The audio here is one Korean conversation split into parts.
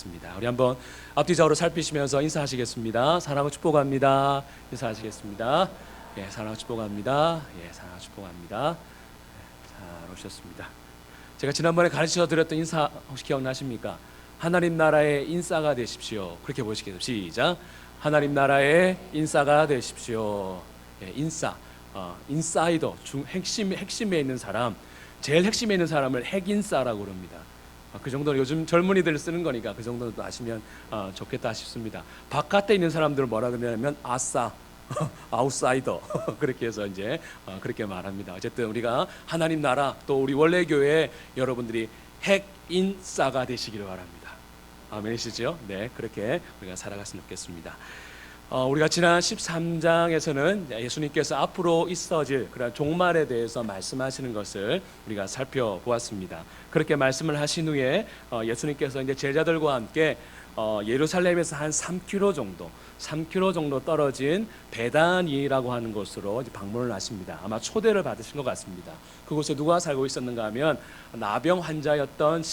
나누겠습니다. 우리 한번 앞뒤 좌우로 살피시면서 인사하시겠습니다. 사랑하고 축복합니다. 인사하시겠습니다. 예, 사랑하고 축복합니다. 예, 사랑하고 축복합니다. 잘 오셨습니다. 제가 지난번에 가르쳐 드렸던 인사 혹시 기억나십니까? 하나님 나라의 인싸가 되십시오. 그렇게 보시겠습니다. 시작. 하나님 나라의 인싸가 되십시오. 예, 인싸, 인사이더, 핵심에 있는 사람, 제일 핵심에 있는 사람을 핵인싸라고 그럽니다. 그 정도는 요즘 젊은이들 쓰는 거니까 그 정도는 아시면 좋겠다 싶습니다. 바깥에 있는 사람들은 뭐라 그러냐면 아싸, 아웃사이더 그렇게 해서 이제 그렇게 말합니다. 어쨌든 우리가 하나님 나라 또 우리 원래 교회 여러분들이 핵인싸가 되시기를 바랍니다. 아멘이시죠? 네, 그렇게 우리가 살아갔으면 좋겠습니다. 우리가 지난 13장에서는 예수님께서 앞으로 있어질 그런 종말에 대해서 말씀하시는 것을 우리가 살펴보았습니다. 그렇게 말씀을 하신 후에 예수님께서 이제 제자들과 함께 예루살렘에서 한 3km 정도 떨어진 베다니라고 하는 곳으로 이제 방문을 하십니다. 아마 초대를 받으신 것 같습니다. 그곳에 누가 살고 있었는가 하면 나병 환자였던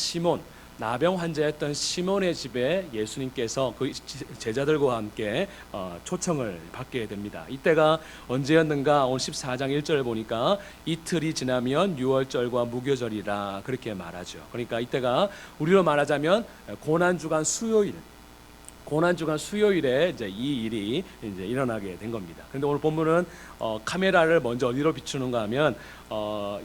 시몬의 집에 예수님께서 그 제자들과 함께 초청을 받게 됩니다. 이때가 언제였는가? 오늘 14장 1절을 보니까 이틀이 지나면 유월절과 무교절이라 그렇게 말하죠. 그러니까 이때가 우리로 말하자면 고난주간 수요일에 이제 이 일이 이제 일어나게 된 겁니다. 그런데 오늘 본문은 카메라를 먼저 어디로 비추는가 하면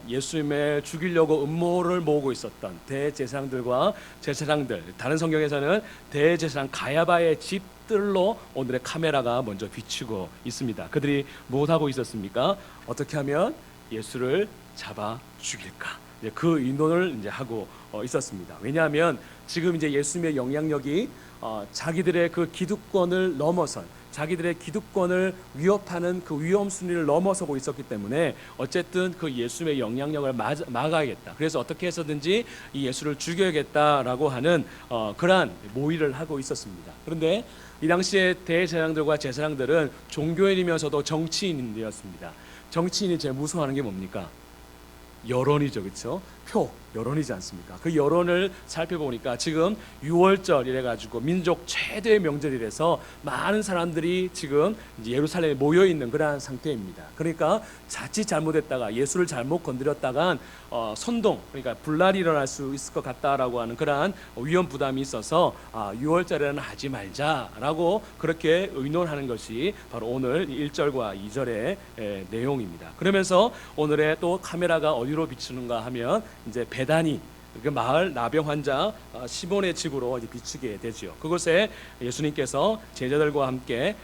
예수님을 죽이려고 음모를 모으고 있었던 대제사장들과 제사장들, 다른 성경에서는 대제사장 가야바의 집들로 오늘의 카메라가 먼저 비추고 있습니다. 그들이 무엇하고 있었습니까? 어떻게 하면 예수를 잡아 죽일까? 그 의논을 이제 하고 있었습니다. 왜냐하면 지금 이제 예수님의 영향력이 자기들의 그 기득권을 넘어선, 자기들의 기득권을 위협하는 그 위험 순위를 넘어서고 있었기 때문에 어쨌든 그 예수님의 영향력을 막아야겠다. 그래서 어떻게 해서든지 이 예수를 죽여야겠다라고 하는 그러한 모의를 하고 있었습니다. 그런데 이 당시에 대제사장들과 제사장들은 종교인이면서도 정치인이었습니다. 정치인이 제일 무서워하는 게 뭡니까? 여론이죠, 그렇죠? 여론이지 않습니까? 그 여론을 살펴보니까 지금 6월절 이래가지고 민족 최대의 명절이라서 많은 사람들이 지금 이제 예루살렘에 모여 있는 그러한 상태입니다. 그러니까 자칫 잘못했다가 예수를 잘못 건드렸다간 선동, 그러니까 분란이 일어날 수 있을 것 같다라고 하는 그러한 위험 부담이 있어서 6월절에는 하지 말자라고 그렇게 의논하는 것이 바로 오늘 1절과 2절의 내용입니다. 그러면서 오늘의 또 카메라가 어디로 비추는가 하면 이제 베다니, 그 마을 나병 환자 시몬의 집으로 이제 비추게 되죠. 그곳에 예수님께서 제자들과 함께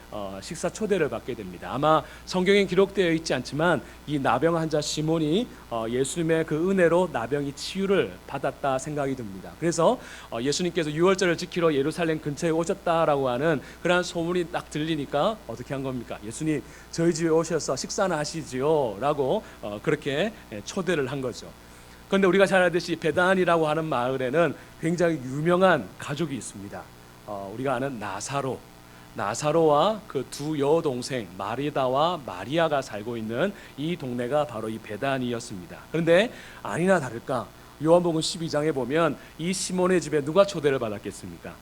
식사 초대를 받게 됩니다. 아마 성경에 기록되어 있지 않지만 이 나병 환자 시몬이 예수님의 그 은혜로 나병이 치유를 받았다 생각이 듭니다. 그래서 예수님께서 유월절을 지키러 예루살렘 근처에 오셨다라고 하는 그러한 소문이 딱 들리니까 어떻게 한 겁니까? 예수님 저희 집에 오셔서 식사나 하시지요 라고 그렇게 초대를 한 거죠. 그런데 우리가 잘 알듯이 베단이라고 하는 마을에는 굉장히 유명한 가족이 있습니다. 우리가 아는 나사로와 그 두 여동생 마리다와 마리아가 살고 있는 이 동네가 바로 이 베단이었습니다. 그런데 아니나 다를까 요한복음 12장에 보면 이 시몬의 집에 누가 초대를 받았겠습니까?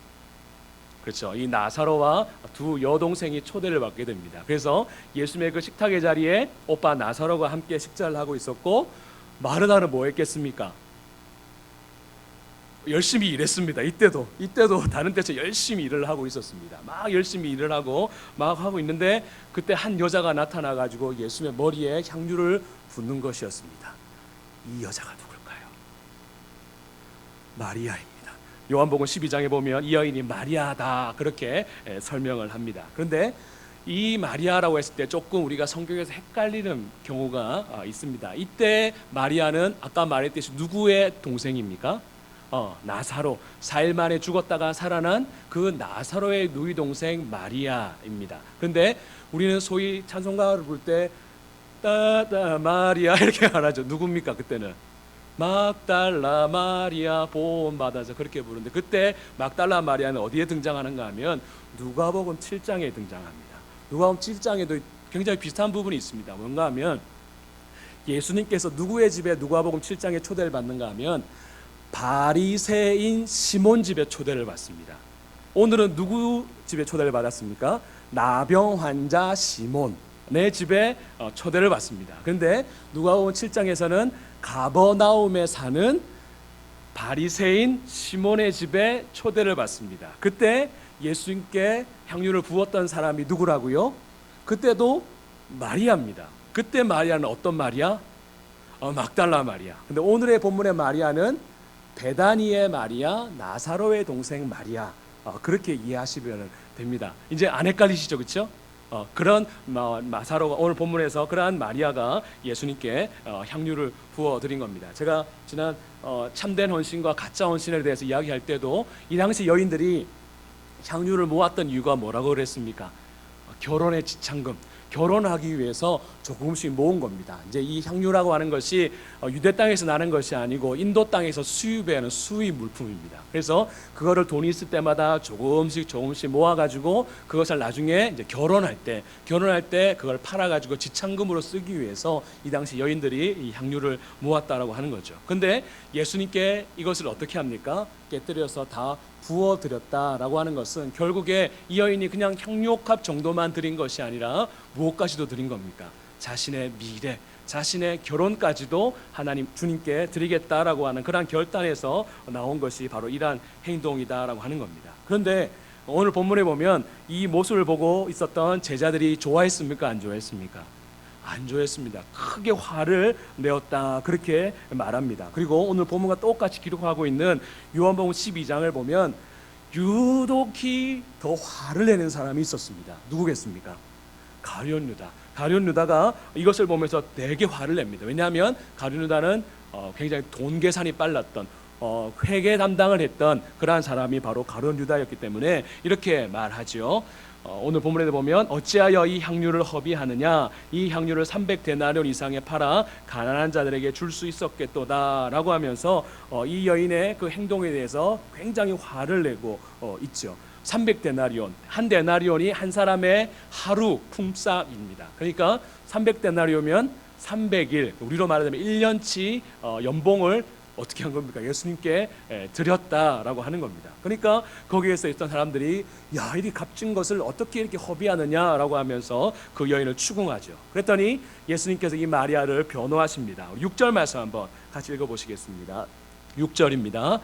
그렇죠. 이 나사로와 두 여동생이 초대를 받게 됩니다. 그래서 예수님의 그 식탁의 자리에 오빠 나사로가 함께 식사를 하고 있었고 마르다는 뭐 했겠습니까? 열심히 일했습니다. 이때도 다른 때처럼 열심히 일을 하고 있었습니다. 막 열심히 일을 하고 막 하고 있는데 그때 한 여자가 나타나 가지고 예수님의 머리에 향유를 붓는 것이었습니다. 이 여자가 누굴까요? 마리아입니다. 요한복음 12장에 보면 이 여인이 마리아다 그렇게 설명을 합니다. 그런데 이 마리아라고 했을 때 조금 우리가 성경에서 헷갈리는 경우가 있습니다. 이때 마리아는 아까 말했듯이 누구의 동생입니까? 나사로, 4일 만에 죽었다가 살아난 그 나사로의 누이 동생 마리아입니다. 그런데 우리는 소위 찬송가를 부를 때 따다 마리아 이렇게 말하죠. 누굽니까 그때는? 막달라 마리아 보험받아서 그렇게 부르는데 그때 막달라 마리아는 어디에 등장하는가 하면 누가복음 7장에 등장합니다. 누가복음 7장에도 굉장히 비슷한 부분이 있습니다. 뭔가 하면 예수님께서 누구의 집에 누가복음 7장에 초대를 받는가 하면 바리새인 시몬 집에 초대를 받습니다. 오늘은 누구 집에 초대를 받았습니까? 나병 환자 시몬의 집에 초대를 받습니다. 그런데 누가복음 7장에서는 가버나움에 사는 바리새인 시몬의 집에 초대를 받습니다. 그때 예수님께 향유를 부었던 사람이 누구라고요? 그때도 마리아입니다. 그때 마리아는 어떤 마리아? 막달라 마리아. 근데 오늘의 본문의 마리아는 베다니의 마리아, 나사로의 동생 마리아. 그렇게 이해하시면 됩니다. 이제 안 헷갈리시죠, 그렇죠? 그런 마사로가 오늘 본문에서 그러한 마리아가 예수님께 향유를 부어 드린 겁니다. 제가 지난 참된 헌신과 가짜 헌신에 대해서 이야기할 때도 이 당시 여인들이 향유를 모았던 이유가 뭐라고 그랬습니까? 결혼의 지참금, 결혼하기 위해서 조금씩 모은 겁니다. 이제 이 향유라고 하는 것이 유대 땅에서 나는 것이 아니고 인도 땅에서 수입하는 수입 물품입니다. 그래서 그거를 돈이 있을 때마다 조금씩 모아가지고 그것을 나중에 이제 결혼할 때 그걸 팔아가지고 지참금으로 쓰기 위해서 이 당시 여인들이 이 향유를 모았다라고 하는 거죠. 근데 예수님께 이것을 어떻게 합니까? 깨뜨려서 다 부어드렸다라고 하는 것은 결국에 이 여인이 그냥 향유옥합 정도만 드린 것이 아니라 무엇까지도 드린 겁니까? 자신의 미래, 자신의 결혼까지도 하나님 주님께 드리겠다라고 하는 그러한 결단에서 나온 것이 바로 이러한 행동이다라고 하는 겁니다. 그런데 오늘 본문에 보면 이 모습을 보고 있었던 제자들이 좋아했습니까? 안 좋아했습니까? 안 좋아했습니다. 크게 화를 내었다 그렇게 말합니다. 그리고 오늘 본문과 똑같이 기록하고 있는 요한복음 12장을 보면 유독히 더 화를 내는 사람이 있었습니다. 누구겠습니까? 가룟 유다. 가룟 유다가 이것을 보면서 되게 화를 냅니다. 왜냐하면 가룟 유다는 굉장히 돈 계산이 빨랐던 회계 담당을 했던 그러한 사람이 바로 가룟 유다였기 때문에 이렇게 말하죠. 오늘 본문에 보면 어찌하여 이 향유를 허비하느냐, 이 향유를 300데나리온 이상에 팔아 가난한 자들에게 줄 수 있었겠도다 라고 하면서 이 여인의 그 행동에 대해서 굉장히 화를 내고 있죠. 300데나리온, 한 데나리온이 한 사람의 하루 품삯입니다. 그러니까 300데나리온이면 300일, 우리로 말하자면 1년치 연봉을 어떻게 한 겁니까? 예수님께 드렸다라고 하는 겁니다. 그러니까 거기에서 있던 사람들이 야, 이리 값진 것을 어떻게 이렇게 허비하느냐라고 하면서 그 여인을 추궁하죠. 그랬더니 예수님께서 이 마리아를 변호하십니다. 6절 말씀 한번 같이 읽어보시겠습니다. 6절입니다.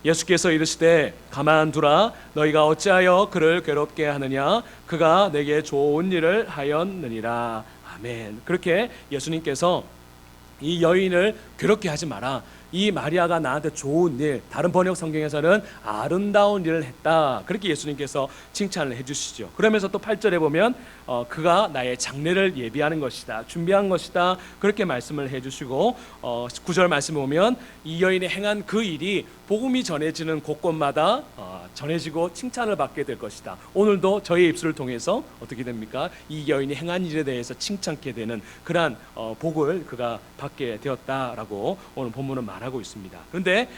예수께서 이르시되 가만두라, 너희가 어찌하여 그를 괴롭게 하느냐, 그가 내게 좋은 일을 하였느니라. 아멘. 그렇게 예수님께서 이 여인을 괴롭게 하지 마라, 이 마리아가 나한테 좋은 일, 다른 번역 성경에서는 아름다운 일을 했다, 그렇게 예수님께서 칭찬을 해주시죠. 그러면서 또 8절에 보면 그가 나의 장례를 예비하는 것이다, 준비한 것이다, 그렇게 말씀을 해주시고 9절 말씀 보면 이 여인이 행한 그 일이 복음이 전해지는 곳곳마다 전해지고 칭찬을 받게 될 것이다. 오늘도 저의 입술을 통해서 어떻게 됩니까? 이 여인이 행한 일에 대해서 칭찬케 되는 그러한 복을 그가 받게 되었다라고 오늘 본문은 말하고 있습니다. 그런데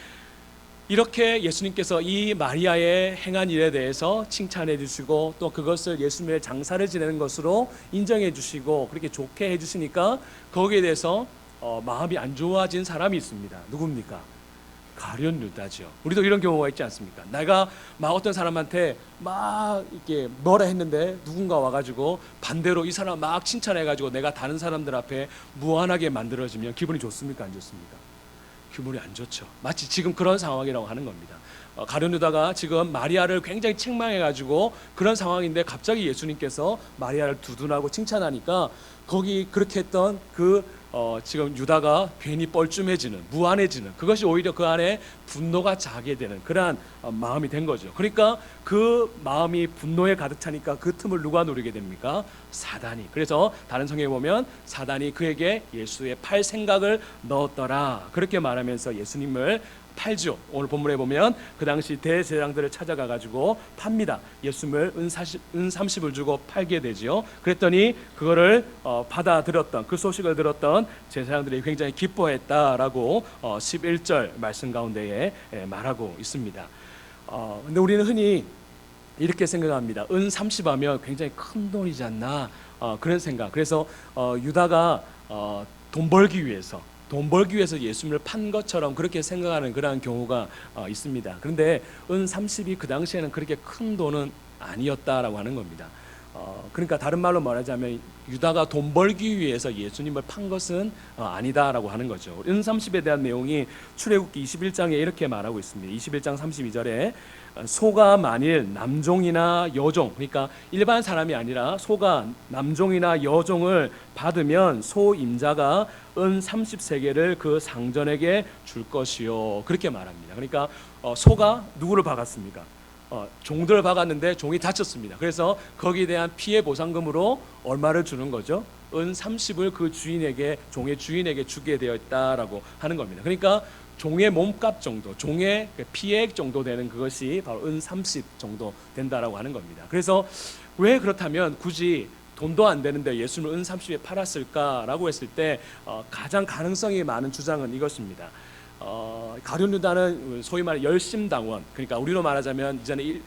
이렇게 예수님께서 이 마리아의 행한 일에 대해서 칭찬해 주시고 또 그것을 예수님의 장사를 지내는 것으로 인정해 주시고 그렇게 좋게 해 주시니까 거기에 대해서 마음이 안 좋아진 사람이 있습니다. 누굽니까? 가룟 유다죠. 우리도 이런 경우가 있지 않습니까? 내가 막 어떤 사람한테 막 이렇게 뭐라 했는데 누군가 와가지고 반대로 이 사람 막 칭찬해가지고 내가 다른 사람들 앞에 무한하게 만들어지면 기분이 좋습니까? 안 좋습니까? 기분이 안 좋죠. 마치 지금 그런 상황이라고 하는 겁니다. 가룟 유다가 지금 마리아를 굉장히 책망해가지고 그런 상황인데 갑자기 예수님께서 마리아를 두둔하고 칭찬하니까 거기 그렇게 했던 지금 유다가 괜히 뻘쭘해지는, 무안해지는, 그것이 오히려 그 안에 분노가 자게 되는 그러한 마음이 된 거죠. 그러니까 그 마음이 분노에 가득 차니까 그 틈을 누가 노리게 됩니까? 사단이. 그래서 다른 성경에 보면 사단이 그에게 예수의 팔 생각을 넣었더라, 그렇게 말하면서 예수님을 팔죠. 오늘 본문에 보면 그 당시 대제사장들을 찾아가 가지고 팝니다. 예수님을 은 30을 주고 팔게 되죠. 그랬더니 그거를 받아들였던, 그 소식을 들었던 제사장들이 굉장히 기뻐했다라고 11절 말씀 가운데에 말하고 있습니다. 근데 우리는 흔히 이렇게 생각합니다. 은 30하면 굉장히 큰 돈이지 않나, 그런 생각. 그래서 유다가 돈 벌기 위해서 돈 벌기 위해서 예수님을 판 것처럼 그렇게 생각하는 그러한 경우가 있습니다. 그런데 은 30이 그 당시에는 그렇게 큰 돈은 아니었다라고 하는 겁니다. 그러니까 다른 말로 말하자면 유다가 돈 벌기 위해서 예수님을 판 것은 아니다라고 하는 거죠. 은 30에 대한 내용이 출애굽기 21장에 이렇게 말하고 있습니다. 21장 32절에 소가 만일 남종이나 여종, 그러니까 일반 사람이 아니라 소가 남종이나 여종을 받으면 소 임자가 은 30세겔을 그 상전에게 줄 것이요, 그렇게 말합니다. 그러니까 소가 누구를 박았습니까? 종들을 박았는데 종이 다쳤습니다. 그래서 거기에 대한 피해 보상금으로 얼마를 주는 거죠? 은 30을 그 주인에게, 종의 주인에게 주게 되어 있다라고 하는 겁니다. 그러니까 종의 몸값 정도, 종의 피해액 정도 되는 그것이 바로 은 30 정도 된다라고 하는 겁니다. 그래서 왜 그렇다면 굳이 돈도 안 되는데 예수님을 은 30에 팔았을까라고 했을 때 가장 가능성이 많은 주장은 이것입니다. 가룟 유다는 소위 말해 열심당원, 그러니까 우리로 말하자면 이전에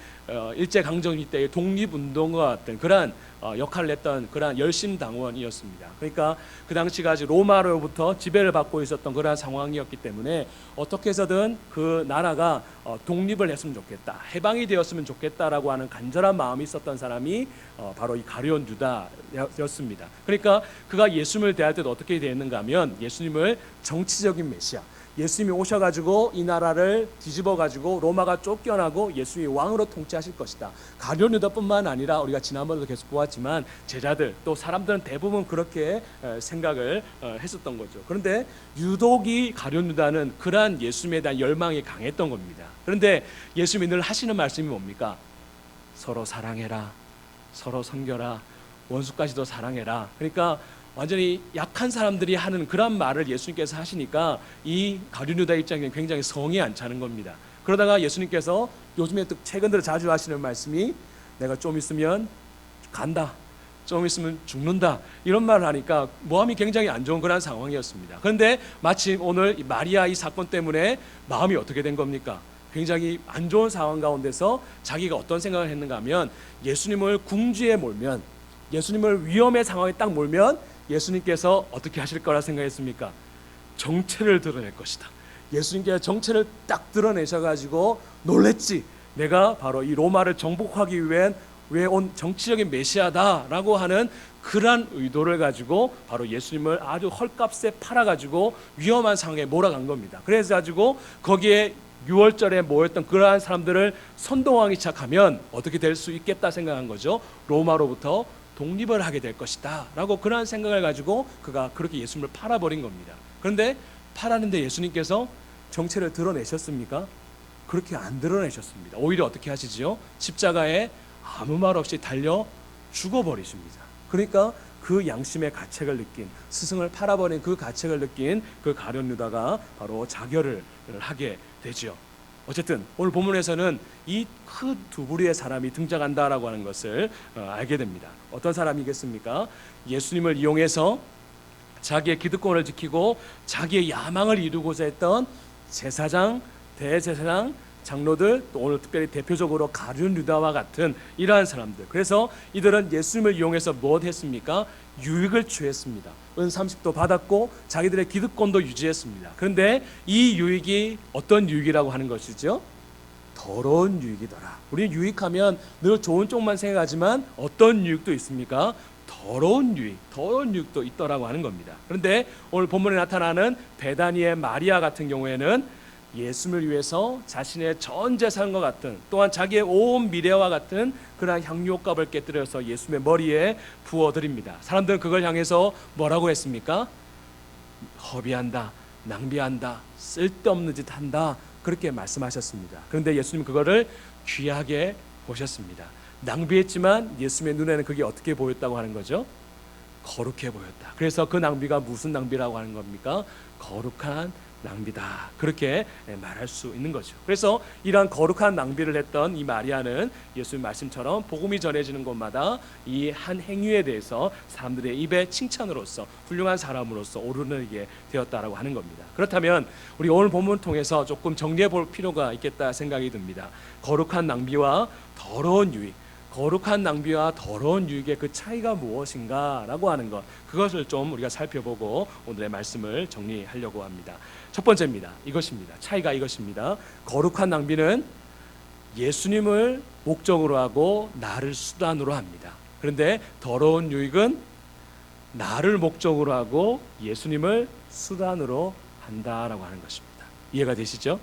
일제강점기 때의 독립운동과 같은 그러한 역할을 했던 그러한 열심당원이었습니다. 그러니까 그 당시까지 로마로부터 지배를 받고 있었던 그러한 상황이었기 때문에 어떻게 해서든 그 나라가 독립을 했으면 좋겠다, 해방이 되었으면 좋겠다라고 하는 간절한 마음이 있었던 사람이 바로 이 가룟 유다였습니다. 그러니까 그가 예수님을 대할 때도 어떻게 되었는가 하면 예수님을 정치적인 메시아, 예수님이 오셔가지고 이 나라를 뒤집어가지고 로마가 쫓겨나고 예수님이 왕으로 통치하실 것이다. 가룟 유다뿐만 아니라 우리가 지난번에도 계속 보았지만 제자들 또 사람들은 대부분 그렇게 생각을 했었던 거죠. 그런데 유독이 가룟 유다는 그러한 예수님에 대한 열망이 강했던 겁니다. 그런데 예수님이 늘 하시는 말씀이 뭡니까? 서로 사랑해라, 서로 섬겨라, 원수까지도 사랑해라. 그러니까 완전히 약한 사람들이 하는 그런 말을 예수님께서 하시니까 이 가룟 유다 입장에는 굉장히 성이 안 차는 겁니다. 그러다가 예수님께서 요즘에 또 최근 들어 자주 하시는 말씀이 내가 좀 있으면 간다, 좀 있으면 죽는다, 이런 말을 하니까 마음이 굉장히 안 좋은 그런 상황이었습니다. 그런데 마침 오늘 이 마리아 이 사건 때문에 마음이 어떻게 된 겁니까? 굉장히 안 좋은 상황 가운데서 자기가 어떤 생각을 했는가 하면 예수님을 궁지에 몰면, 예수님을 위험의 상황에 딱 몰면 예수님께서 어떻게 하실 거라 생각했습니까? 정체를 드러낼 것이다. 예수님께서 정체를 딱 드러내셔가지고 놀랬지, 내가 바로 이 로마를 정복하기 위해 온 정치적인 메시아다라고 하는 그러한 의도를 가지고 바로 예수님을 아주 헐값에 팔아가지고 위험한 상황에 몰아간 겁니다. 그래서 가지고 거기에 6월절에 모였던 그러한 사람들을 선동하기 시작하면 어떻게 될 수 있겠다 생각한 거죠. 로마로부터 독립을 하게 될 것이다 라고 그러한 생각을 가지고 그가 그렇게 예수님을 팔아버린 겁니다. 그런데 팔았는데 예수님께서 정체를 드러내셨습니까? 그렇게 안 드러내셨습니다. 오히려 어떻게 하시지요? 십자가에 아무 말 없이 달려 죽어버리십니다. 그러니까 그 양심의 가책을 느낀, 스승을 팔아버린 그 가책을 느낀 그 가룟 유다가 바로 자결을 하게 되지요. 어쨌든 오늘 본문에서는 이 큰 두 부류의 사람이 등장한다라고 하는 것을 알게 됩니다. 어떤 사람이겠습니까? 예수님을 이용해서 자기의 기득권을 지키고 자기의 야망을 이루고자 했던 제사장, 대제사장, 장로들, 또 오늘 특별히 대표적으로 가룟 유다와 같은 이러한 사람들. 그래서 이들은 예수님을 이용해서 무엇 했습니까? 유익을 취했습니다. 은 30도 받았고 자기들의 기득권도 유지했습니다. 그런데 이 유익이 어떤 유익이라고 하는 것이죠? 더러운 유익이더라. 우리는 유익하면 늘 좋은 쪽만 생각하지만 어떤 유익도 있습니까? 더러운 유익도 있더라고 하는 겁니다. 그런데 오늘 본문에 나타나는 베다니의 마리아 같은 경우에는 예수님을 위해서 자신의 전 재산과 같은, 또한 자기의 온 미래와 같은 그러한 향유값을 깨뜨려서 예수님의 머리에 부어드립니다. 사람들은 그걸 향해서 뭐라고 했습니까? 허비한다, 낭비한다, 쓸데없는 짓 한다, 그렇게 말씀하셨습니다. 그런데 예수님은 그거를 귀하게 보셨습니다. 낭비했지만 예수님의 눈에는 그게 어떻게 보였다고 하는 거죠? 거룩해 보였다. 그래서 그 낭비가 무슨 낭비라고 하는 겁니까? 거룩한 낭비다, 그렇게 말할 수 있는 거죠. 그래서 이러한 거룩한 낭비를 했던 이 마리아는 예수님 말씀처럼 복음이 전해지는 곳마다 이 한 행위에 대해서 사람들의 입에 칭찬으로서 훌륭한 사람으로서 오르내리게 되었다라고 하는 겁니다. 그렇다면 우리 오늘 본문을 통해서 조금 정리해 볼 필요가 있겠다 생각이 듭니다. 거룩한 낭비와 더러운 유익, 거룩한 낭비와 더러운 유익의 그 차이가 무엇인가라고 하는 것, 그것을 좀 우리가 살펴보고 오늘의 말씀을 정리하려고 합니다. 첫 번째입니다. 이것입니다. 차이가 이것입니다. 거룩한 낭비는 예수님을 목적으로 하고 나를 수단으로 합니다. 그런데 더러운 유익은 나를 목적으로 하고 예수님을 수단으로 한다라고 하는 것입니다. 이해가 되시죠?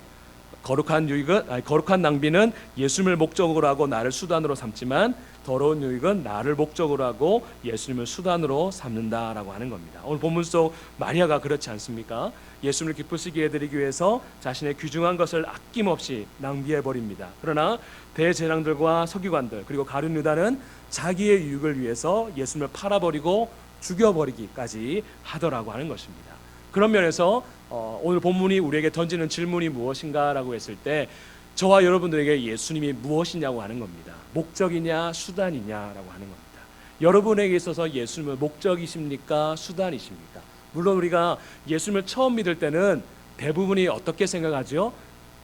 거룩한 낭비는 예수님을 목적으로 하고 나를 수단으로 삼지만 더러운 유익은 나를 목적으로 하고 예수님을 수단으로 삼는다라고 하는 겁니다. 오늘 본문 속 마리아가 그렇지 않습니까? 예수님을 기쁘시게 해드리기 위해서 자신의 귀중한 것을 아낌없이 낭비해 버립니다. 그러나 대제사장들과 서기관들 그리고 가룟 유다는 자기의 유익을 위해서 예수님을 팔아버리고 죽여버리기까지 하더라고 하는 것입니다. 그런 면에서 오늘 본문이 우리에게 던지는 질문이 무엇인가라고 했을 때 저와 여러분들에게 예수님이 무엇이냐고 하는 겁니다. 목적이냐 수단이냐라고 하는 겁니다. 여러분에게 있어서 예수님은 목적이십니까 수단이십니까? 물론 우리가 예수님을 처음 믿을 때는 대부분이 어떻게 생각하죠?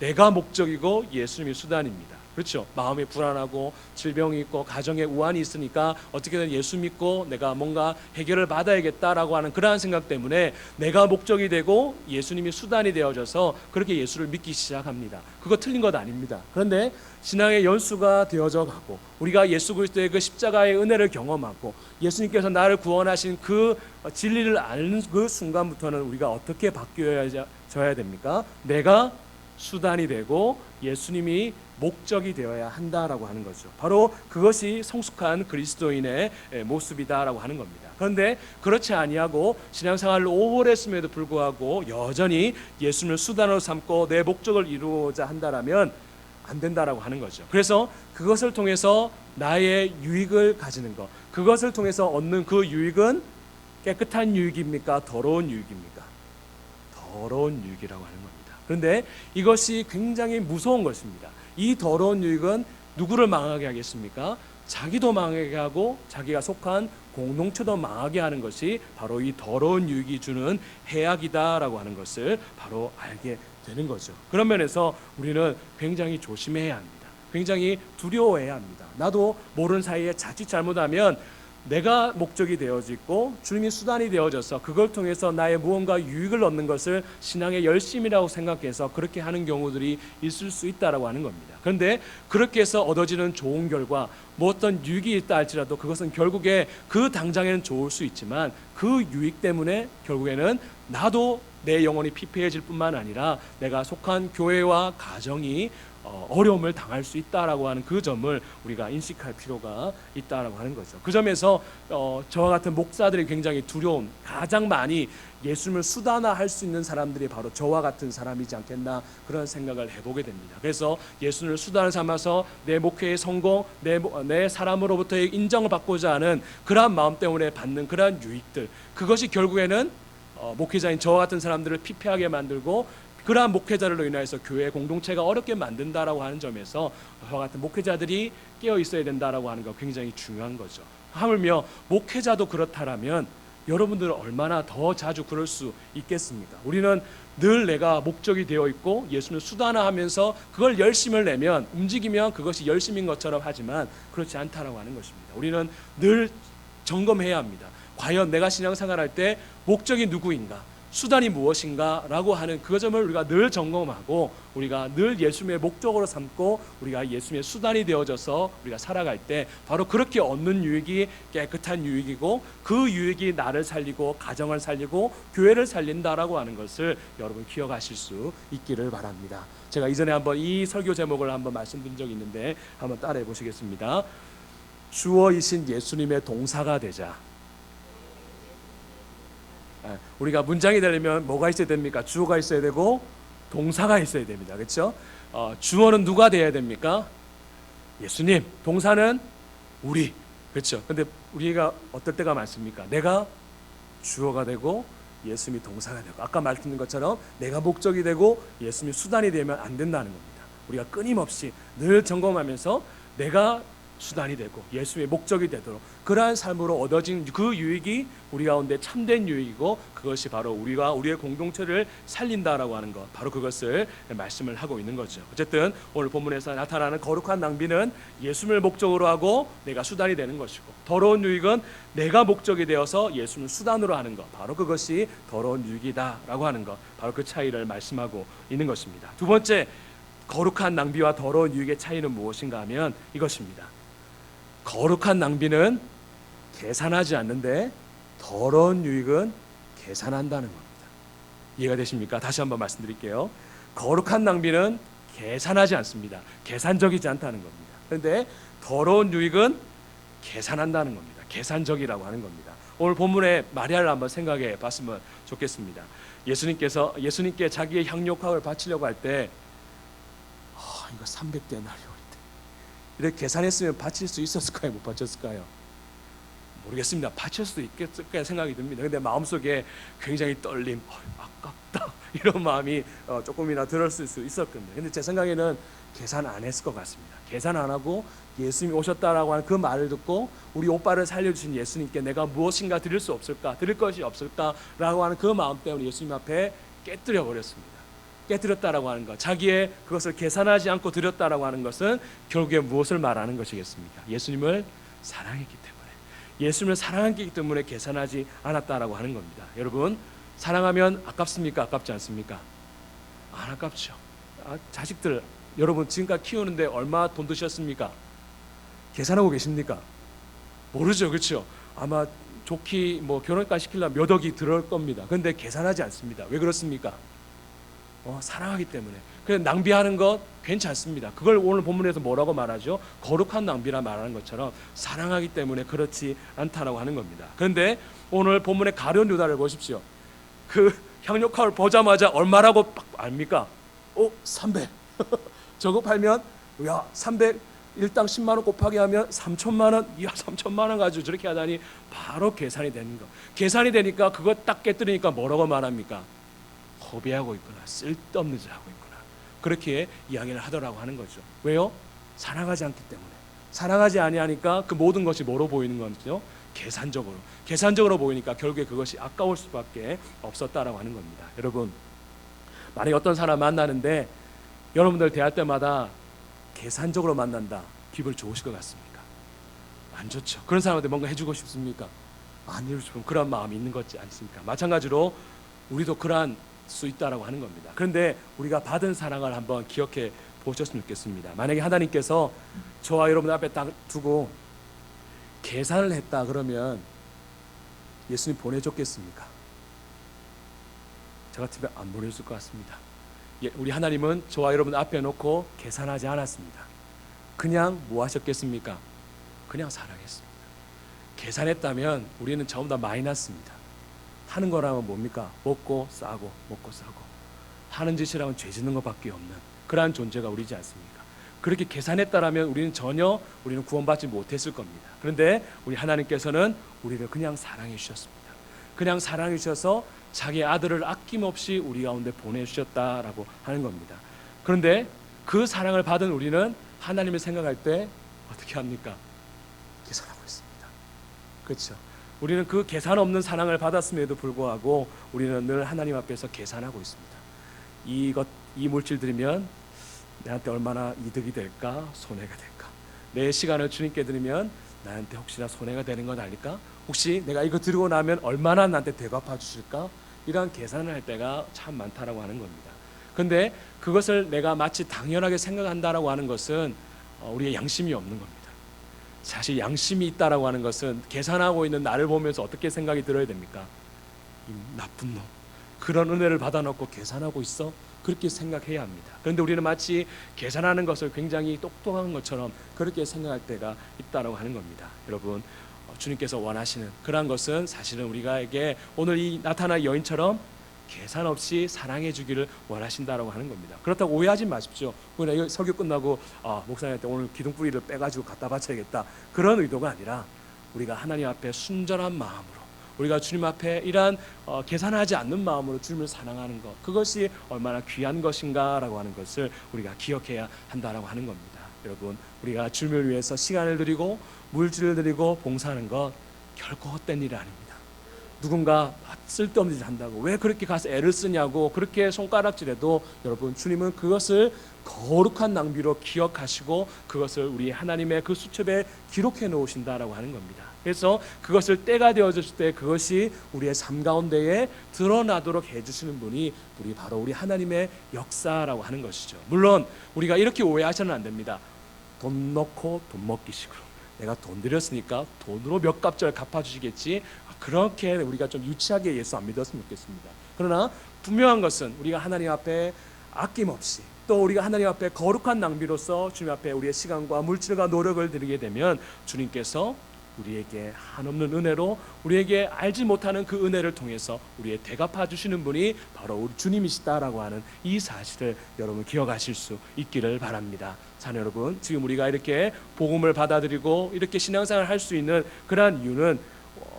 내가 목적이고 예수님이 수단입니다. 그렇죠? 마음이 불안하고 질병이 있고 가정에 우환이 있으니까 어떻게든 예수 믿고 내가 뭔가 해결을 받아야겠다라고 하는 그러한 생각 때문에 내가 목적이 되고 예수님이 수단이 되어져서 그렇게 예수를 믿기 시작합니다. 그거 틀린 것 아닙니다. 그런데 신앙의 연수가 되어져 가고 우리가 예수 그리스도의 그 십자가의 은혜를 경험하고 예수님께서 나를 구원하신 그 진리를 아는 그 순간부터는 우리가 어떻게 바뀌어져야 됩니까? 내가 수단이 되고 예수님이 목적이 되어야 한다라고 하는 거죠. 바로 그것이 성숙한 그리스도인의 모습이다라고 하는 겁니다. 그런데 그렇지 아니하고 신앙생활을 오래 했음에도 불구하고 여전히 예수님을 수단으로 삼고 내 목적을 이루고자 한다라면 안 된다라고 하는 거죠. 그래서 그것을 통해서 나의 유익을 가지는 것, 그것을 통해서 얻는 그 유익은 깨끗한 유익입니까? 더러운 유익입니까? 더러운 유익이라고 하는 겁니다. 그런데 이것이 굉장히 무서운 것입니다. 이 더러운 유익은 누구를 망하게 하겠습니까? 자기도 망하게 하고 자기가 속한 공동체도 망하게 하는 것이 바로 이 더러운 유익이 주는 해악이다라고 하는 것을 바로 알게 되는 거죠. 그런 면에서 우리는 굉장히 조심해야 합니다. 굉장히 두려워해야 합니다. 나도 모르는 사이에 자칫 잘못하면 내가 목적이 되어지고 주님이 수단이 되어져서 그걸 통해서 나의 무언가 유익을 얻는 것을 신앙의 열심이라고 생각해서 그렇게 하는 경우들이 있을 수 있다라고 하는 겁니다. 그런데 그렇게 해서 얻어지는 좋은 결과 뭐 어떤 유익이 있다 할지라도 그것은 결국에 그 당장에는 좋을 수 있지만 그 유익 때문에 결국에는 나도 내 영혼이 피폐해질 뿐만 아니라 내가 속한 교회와 가정이 어려움을 당할 수 있다라고 하는 그 점을 우리가 인식할 필요가 있다라고 하는 거죠. 그 점에서 저와 같은 목사들이 굉장히 두려운, 가장 많이 예수님을 수단화할 수 있는 사람들이 바로 저와 같은 사람이지 않겠나 그런 생각을 해보게 됩니다. 그래서 예수님을 수단을 삼아서 내 목회의 성공, 내 사람으로부터의 인정을 받고자 하는 그러한 마음 때문에 받는 그러한 유익들, 그것이 결국에는 목회자인 저와 같은 사람들을 피폐하게 만들고 그러한 목회자로 인해서 교회 공동체가 어렵게 만든다라고 하는 점에서 저와 같은 목회자들이 깨어 있어야 된다라고 하는 거 굉장히 중요한 거죠. 하물며 목회자도 그렇다라면 여러분들은 얼마나 더 자주 그럴 수 있겠습니까? 우리는 늘 내가 목적이 되어 있고 예수는 수단화하면서 그걸 열심을 내면 움직이면 그것이 열심인 것처럼 하지만 그렇지 않다라고 하는 것입니다. 우리는 늘 점검해야 합니다. 과연 내가 신앙생활할 때 목적이 누구인가? 수단이 무엇인가라고 하는 그 점을 우리가 늘 점검하고 우리가 늘 예수님의 목적으로 삼고 우리가 예수님의 수단이 되어져서 우리가 살아갈 때 바로 그렇게 얻는 유익이 깨끗한 유익이고 그 유익이 나를 살리고 가정을 살리고 교회를 살린다라고 하는 것을 여러분 기억하실 수 있기를 바랍니다. 제가 이전에 한번 이 설교 제목을 한번 말씀드린 적이 있는데 한번 따라해 보시겠습니다. 주어이신 예수님의 동사가 되자. 우리가 문장이 되려면 뭐가 있어야 됩니까? 주어가 있어야 되고 동사가 있어야 됩니다. 그렇죠? 주어는 누가 돼야 됩니까? 예수님. 동사는 우리. 그렇죠? 근데 우리가 어떨 때가 많습니까? 내가 주어가 되고 예수님이 동사가 되고 아까 말씀드린 것처럼 내가 목적이 되고 예수님이 수단이 되면 안 된다는 겁니다. 우리가 끊임없이 늘 점검하면서 내가 수단이 되고 예수의 목적이 되도록 그러한 삶으로 얻어진 그 유익이 우리 가운데 참된 유익이고 그것이 바로 우리의 공동체를 살린다라고 하는 것, 바로 그것을 말씀을 하고 있는 거죠. 어쨌든 오늘 본문에서 나타나는 거룩한 낭비는 예수를 목적으로 하고 내가 수단이 되는 것이고, 더러운 유익은 내가 목적이 되어서 예수를 수단으로 하는 것, 바로 그것이 더러운 유익이다라고 하는 것, 바로 그 차이를 말씀하고 있는 것입니다. 두 번째, 거룩한 낭비와 더러운 유익의 차이는 무엇인가 하면 이것입니다. 거룩한 낭비는 계산하지 않는데 더러운 유익은 계산한다는 겁니다. 이해가 되십니까? 다시 한번 말씀드릴게요. 거룩한 낭비는 계산하지 않습니다. 계산적이지 않다는 겁니다. 그런데 더러운 유익은 계산한다는 겁니다. 계산적이라고 하는 겁니다. 오늘 본문의 마리아를 한번 생각해 봤으면 좋겠습니다. 예수님께 자기의 향료값을 바치려고 할 때 이거 300데나리온 이렇게 계산했으면 바칠 수 있었을까요? 못 바쳤을까요? 모르겠습니다. 바칠 수도 있겠을까 생각이 듭니다. 근데 마음속에 굉장히 떨림, 아깝다 이런 마음이 조금이나 들었을 수 있을 겁니다. 근데 제 생각에는 계산 안 했을 것 같습니다. 계산 안 하고 예수님이 오셨다라고 하는 그 말을 듣고 우리 오빠를 살려주신 예수님께 내가 무엇인가 드릴 수 없을까, 드릴 것이 없을까라고 하는 그 마음 때문에 예수님 앞에 깨뜨려 버렸습니다. 깨뜨렸다라고 하는 것, 자기의 그것을 계산하지 않고 드렸다라고 하는 것은 결국에 무엇을 말하는 것이겠습니까? 예수님을 사랑했기 때문에, 예수님을 사랑했기 때문에 계산하지 않았다라고 하는 겁니다. 여러분, 사랑하면 아깝습니까? 아깝지 않습니까? 안 아깝죠. 자식들 여러분 지금까지 키우는데 얼마 돈 드셨습니까? 계산하고 계십니까? 모르죠, 그렇죠? 아마 좋게 결혼까지 시키려면 몇 억이 들어올 겁니다. 그런데 계산하지 않습니다. 왜 그렇습니까? 사랑하기 때문에. 그래서 낭비하는 것 괜찮습니다. 그걸 오늘 본문에서 뭐라고 말하죠? 거룩한 낭비라 말하는 것처럼 사랑하기 때문에 그렇지 않다라고 하는 겁니다. 그런데 오늘 본문의 가룟 유다를 보십시오. 그 향료값을 보자마자 얼마라고 압니까? 300. 저거 팔면 300 일당 10만 원 곱하기 하면 3천만 원. 3천만 원 가지고 저렇게 하다니 바로 계산이 되는 거. 계산이 되니까 그거 딱 깨뜨리니까 뭐라고 말합니까? 허비하고 있구나, 쓸데없는 짓 하고 있구나, 그렇게 이야기를 하더라고 하는 거죠. 왜요? 사랑하지 않기 때문에. 사랑하지 아니하니까 그 모든 것이 뭐로 보이는 거죠? 계산적으로 보이니까 결국에 그것이 아까울 수밖에 없었다라고 하는 겁니다. 여러분, 만약에 어떤 사람 만나는데 여러분들 대할 때마다 계산적으로 만난다, 기분 좋으실 것 같습니까? 안 좋죠. 그런 사람한테 뭔가 해주고 싶습니까? 안 해주고 싶은 그런 마음이 있는 거지 않습니까? 마찬가지로 우리도 그러한 수 있다라고 하는 겁니다. 그런데 우리가 받은 사랑을 한번 기억해 보셨으면 좋겠습니다. 만약에 하나님께서 저와 여러분 앞에 딱 두고 계산을 했다 그러면 예수님 보내줬겠습니까? 저 같으면 안 보내줄 것 같습니다. 우리 하나님은 저와 여러분 앞에 놓고 계산하지 않았습니다. 그냥 뭐 하셨겠습니까? 그냥 사랑했습니다. 계산했다면 우리는 전부 다 마이너스입니다. 하는 거라면 뭡니까? 먹고 싸고 하는 짓이라면 죄 짓는 것밖에 없는 그러한 존재가 우리지 않습니까? 그렇게 계산했다라면 우리는 구원받지 못했을 겁니다. 그런데 우리 하나님께서는 우리를 그냥 사랑해 주셨습니다. 그냥 사랑해 주셔서 자기 아들을 아낌없이 우리 가운데 보내주셨다라고 하는 겁니다. 그런데 그 사랑을 받은 우리는 하나님을 생각할 때 어떻게 합니까? 계산하고 있습니다. 그렇죠? 우리는 그 계산 없는 사랑을 받았음에도 불구하고 우리는 늘 하나님 앞에서 계산하고 있습니다. 이 물질 드리면 나한테 얼마나 이득이 될까, 손해가 될까? 내 시간을 주님께 드리면 나한테 혹시나 손해가 되는 건 아닐까? 혹시 내가 이거 드리고 나면 얼마나 나한테 되갚아 주실까? 이런 계산을 할 때가 참 많다라고 하는 겁니다. 그런데 그것을 내가 마치 당연하게 생각한다라고 하는 것은 우리의 양심이 없는 겁니다. 사실 양심이 있다라고 하는 것은 계산하고 있는 나를 보면서 어떻게 생각이 들어야 됩니까? 이 나쁜 놈, 그런 은혜를 받아놓고 계산하고 있어? 그렇게 생각해야 합니다. 그런데 우리는 마치 계산하는 것을 굉장히 똑똑한 것처럼 그렇게 생각할 때가 있다라고 하는 겁니다. 여러분, 주님께서 원하시는 그러한 것은 사실은 우리가에게 오늘 이 나타난 여인처럼 계산 없이 사랑해 주기를 원하신다라고 하는 겁니다. 그렇다고 오해하지 마십시오. 그냥 설교 끝나고 목사님한테 오늘 기둥뿌리를 빼가지고 갖다 바쳐야겠다, 그런 의도가 아니라 우리가 하나님 앞에 순전한 마음으로, 우리가 주님 앞에 이러한 계산하지 않는 마음으로 주님을 사랑하는 것, 그것이 얼마나 귀한 것인가라고 하는 것을 우리가 기억해야 한다라고 하는 겁니다. 여러분, 우리가 주님을 위해서 시간을 드리고 물질을 드리고 봉사하는 것 결코 헛된 일이 아닙니다. 누군가 쓸데없는 짓을 한다고 왜 그렇게 가서 애를 쓰냐고 그렇게 손가락질해도 여러분, 주님은 그것을 거룩한 낭비로 기억하시고 그것을 우리 하나님의 그 수첩에 기록해 놓으신다라고 하는 겁니다. 그래서 그것을 때가 되어졌을 때 그것이 우리의 삶 가운데에 드러나도록 해주시는 분이 바로 우리 하나님의 역사라고 하는 것이죠. 물론 우리가 이렇게 오해하셔는 안 됩니다. 돈 넣고 돈 먹기식으로 내가 돈 들였으니까 돈으로 몇 갑절 갚아주시겠지, 그렇게 우리가 좀 유치하게 예수 안 믿었으면 좋겠습니다. 그러나 분명한 것은 우리가 하나님 앞에 아낌없이 또 우리가 하나님 앞에 거룩한 낭비로서 주님 앞에 우리의 시간과 물질과 노력을 드리게 되면 주님께서 우리에게 한없는 은혜로 우리에게 알지 못하는 그 은혜를 통해서 우리의 대갚아 주시는 분이 바로 우리 주님이시다라고 하는 이 사실을 여러분 기억하실 수 있기를 바랍니다. 자녀 여러분, 지금 우리가 이렇게 복음을 받아들이고 이렇게 신앙생활을 할 수 있는 그러한 이유는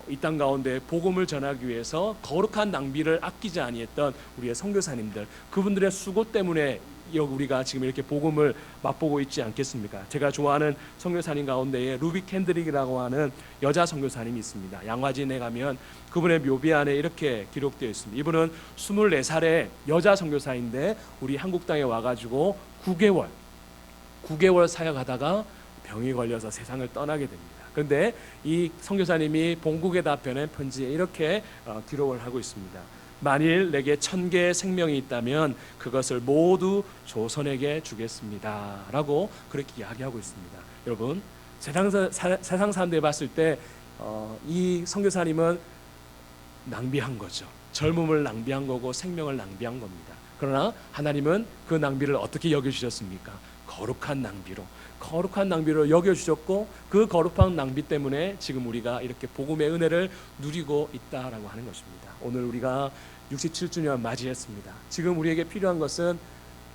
이 땅 가운데 복음을 전하기 위해서 거룩한 낭비를 아끼지 아니했던 우리의 선교사님들, 그분들의 수고 때문에 우리가 지금 이렇게 복음을 맛보고 있지 않겠습니까? 제가 좋아하는 선교사님 가운데에 루비 캔드릭이라고 하는 여자 선교사님이 있습니다. 양화진에 가면 그분의 묘비 안에 이렇게 기록되어 있습니다. 이분은 24살의 여자 선교사인데 우리 한국 땅에 와가지고 9개월 사역하다가 병이 걸려서 세상을 떠나게 됩니다. 그런데 이 선교사님이 본국에다 보낸 편지에 이렇게 기록을 하고 있습니다. 만일 내게 1000개의 생명이 있다면 그것을 모두 조선에게 주겠습니다 라고 그렇게 이야기하고 있습니다. 여러분, 세상 사람들이 봤을 때 이 선교사님은 낭비한 거죠. 젊음을 낭비한 거고 생명을 낭비한 겁니다. 그러나 하나님은 그 낭비를 어떻게 여겨주셨습니까? 거룩한 낭비로 여겨주셨고 그 거룩한 낭비 때문에 지금 우리가 이렇게 복음의 은혜를 누리고 있다라고 하는 것입니다. 오늘 우리가 67주년 맞이했습니다. 지금 우리에게 필요한 것은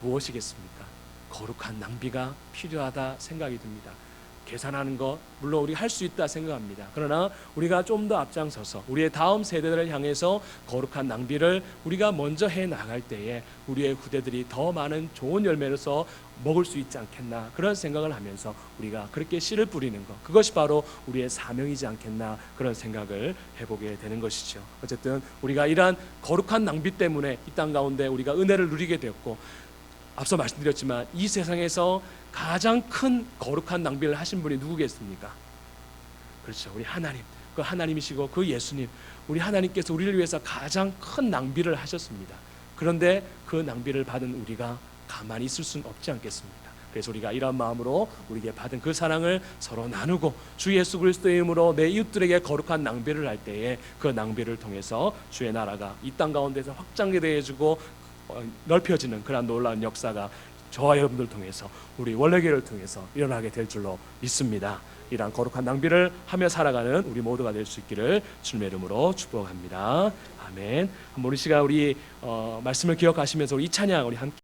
무엇이겠습니까? 거룩한 낭비가 필요하다 생각이 듭니다. 계산하는 것 물론 우리가 할 수 있다 생각합니다. 그러나 우리가 좀 더 앞장서서 우리의 다음 세대들을 향해서 거룩한 낭비를 우리가 먼저 해 나갈 때에 우리의 후대들이 더 많은 좋은 열매로서 먹을 수 있지 않겠나, 그런 생각을 하면서 우리가 그렇게 씨를 뿌리는 것, 그것이 바로 우리의 사명이지 않겠나, 그런 생각을 해보게 되는 것이죠. 어쨌든 우리가 이러한 거룩한 낭비 때문에 이 땅 가운데 우리가 은혜를 누리게 되었고, 앞서 말씀드렸지만 이 세상에서 가장 큰 거룩한 낭비를 하신 분이 누구겠습니까? 그렇죠, 우리 하나님. 그 하나님이시고 그 예수님, 우리 하나님께서 우리를 위해서 가장 큰 낭비를 하셨습니다. 그런데 그 낭비를 받은 우리가 가만히 있을 수는 없지 않겠습니까? 그래서 우리가 이런 마음으로 우리에게 받은 그 사랑을 서로 나누고 주 예수 그리스도의 이름으로 내 이웃들에게 거룩한 낭비를 할 때에 그 낭비를 통해서 주의 나라가 이 땅 가운데서 확장되어지고 넓혀지는 그런 놀라운 역사가 저와 여러분들 통해서 우리 원래교회를 통해서 일어나게 될 줄로 믿습니다. 이러한 거룩한 낭비를 하며 살아가는 우리 모두가 될 수 있기를 주님의 이름으로 축복합니다. 아멘. 한번 우리 시간 우리 말씀을 기억하시면서 이 찬양 우리 함께